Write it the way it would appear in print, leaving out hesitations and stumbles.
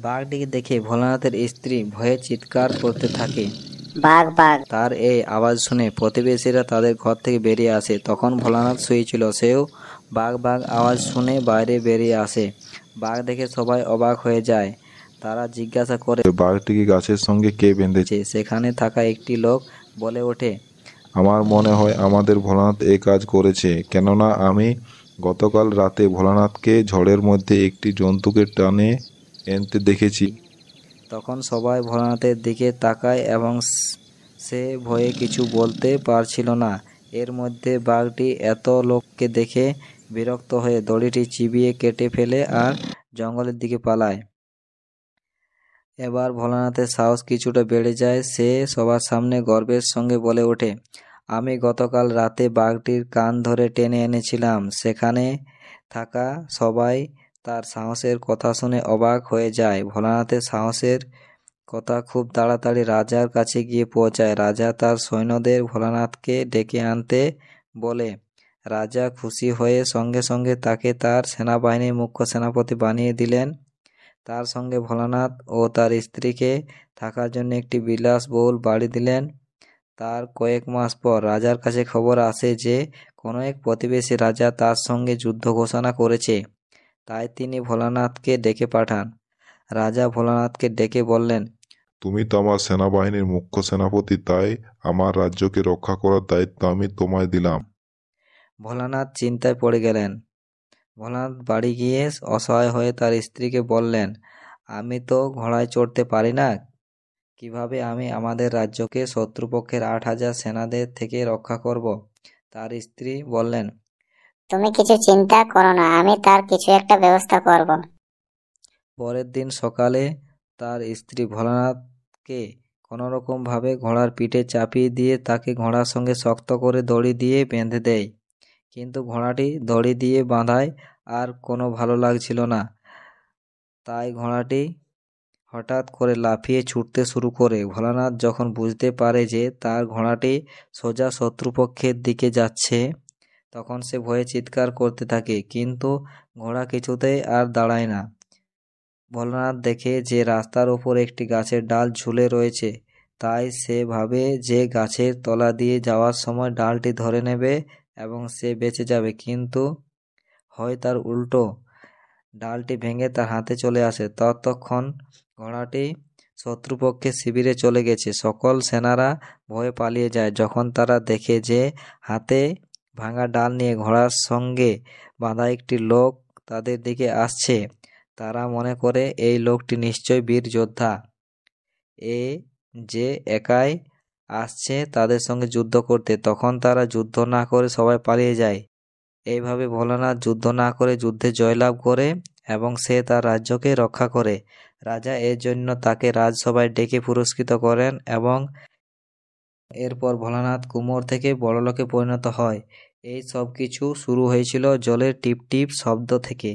বাঘটিকে দেখে ভোলানাথের স্ত্রী ভয়ে চিৎকার করতে থাকে। বাঘ বাঘ। তার এই আওয়াজ শুনে প্রতিবেশীরা তাদের ঘর থেকে বেরিয়ে আসে। তখন ভোলানাথ শুয়েছিল, সেও বাঘ বাঘ আওয়াজ শুনে বাইরে বেরিয়ে আসে। বাঘ দেখে সবাই অবাক হয়ে যায়। তারা জিজ্ঞাসা করে বাঘটিকে গাছের সঙ্গে কে বেঁধেছে? সেখানে থাকা একটি লোক বলে ওঠে, আমার মনে হয় আমাদের ভোলানাথ এ কাজ করেছে, কেননা আমি গতকাল রাতে ভোলানাথকে ঝড়ের মধ্যে একটি জন্তুকে টানে এনতে দেখেছি। তখন সবাই ভোলানাথের দিকে তাকায় এবং সে ভয়ে কিছু বলতে পারছিল না। এর মধ্যে বাঘটি এত লোককে দেখে বিরক্ত হয়ে দড়িটি চিবিয়ে কেটে ফেলে আর জঙ্গলের দিকে পালায়। এবার ভোলানাথের সাহস কিছুটা বেড়ে যায়। সে সবার সামনে গর্বের সঙ্গে বলে ওঠে, আমি গতকাল রাতে বাঘটির কান ধরে টেনে এনেছিলাম। সেখানে থাকা সবাই তার সাহসের কথা শুনে অবাক হয়ে যায়। ভোলানাথের সাহসের কথা খুব তাড়াতাড়ি রাজার কাছে গিয়ে পৌঁছায়। রাজা তার সৈন্যদের ভোলানাথকে ডেকে আনতে বলে। রাজা খুশি হয়ে সঙ্গে সঙ্গে তাকে তার সেনাবাহিনীর মুখ্য সেনাপতি বানিয়ে দিলেন। তার সঙ্গে ভোলানাথ ও তার স্ত্রীকে থাকার জন্য একটি বিলাসবহুল বাড়ি দিলেন। তার কয়েক মাস পর রাজার কাছে খবর আসে যে কোনো এক প্রতিবেশী রাজা তার সঙ্গে যুদ্ধ ঘোষণা করেছে। তাই তিনি ভোলানাথকে ডেকে পাঠান। রাজা ভোলানাথকে ডেকে বললেন, তুমি তো আমার সেনাবাহিনীর মুখ্য সেনাপতি, তাই আমার রাজ্যকে রক্ষা করার দায়িত্ব আমি তোমায় দিলাম। ভোলানাথ চিন্তায় পড়ে গেলেন। ভোলানাথ বাড়ি গিয়ে অসহায় হয়ে তার স্ত্রীকে বললেন, আমি তো ঘোড়ায় চড়তে পারি না, কিভাবে আমি আমাদের রাজ্যকে শত্রুপক্ষের 8,000 সেনাদের থেকে রক্ষা করব? তার স্ত্রী বললেন, তুমি কিছু চিন্তা করো না, আমি তার কিছু একটা ব্যবস্থা করব। পরের দিন সকালে তার স্ত্রী ভোলানাথকে কোনোরকম ভাবে ঘোড়ার পিঠে চাপিয়ে দিয়ে তাকে ঘোড়ার সঙ্গে শক্ত করে দড়ি দিয়ে বেঁধে দেয়। কিন্তু ঘোড়াটি দড়ি দিয়ে বাঁধায় আর কোনো ভালো লাগছিল না। তাই ঘোড়াটি হঠাৎ করে লাফিয়ে ছুটতে শুরু করে। ভোলানাথ যখন বুঝতে পারে যে তার ঘোড়াটি সোজা শত্রুপক্ষের দিকে যাচ্ছে, তখন সে ভয়ে চিৎকার করতে থাকে, কিন্তু ঘোড়া কিছুতেই আর দাঁড়ায় না। ভোলানাথ দেখে যে রাস্তার ওপর একটি গাছের ডাল ঝুলে রয়েছে, তাই সে ভাবে যে গাছের তলা দিয়ে যাওয়ার সময় ডালটি ধরে নেবে এবং সে বেঁচে যাবে। কিন্তু হয় তার উল্টো, ডালটি ভেঙে তার হাতে চলে আসে। ততক্ষণ ঘোড়াটি শত্রুপক্ষের শিবিরে চলে গেছে। সকল সেনারা ভয়ে পালিয়ে যায় যখন তারা দেখে যে হাতে ভাঙা ডাল নিয়ে ঘোড়ার সঙ্গে বাঁধা একটি লোক তাদের দিকে আসছে। তারা মনে করে এই লোকটি নিশ্চয় বীর যোদ্ধা, এ যে একাই আসছে তাদের সঙ্গে যুদ্ধ করতে। তখন তারা যুদ্ধ না করে সবাই পালিয়ে যায়। এইভাবে ভোলানাথ যুদ্ধ না করে যুদ্ধে জয়লাভ করে এবং সে তার রাজ্যকে রক্ষা করে। রাজা এর জন্য তাকে রাজসভায় ডেকে পুরস্কৃত করেন এবং এরপর ভোলানাথ কুমোর থেকে বড়লোকে পরিণত হয়। এই সব কিছু শুরু হয়েছিল জলের টিপ টিপ শব্দ থেকে।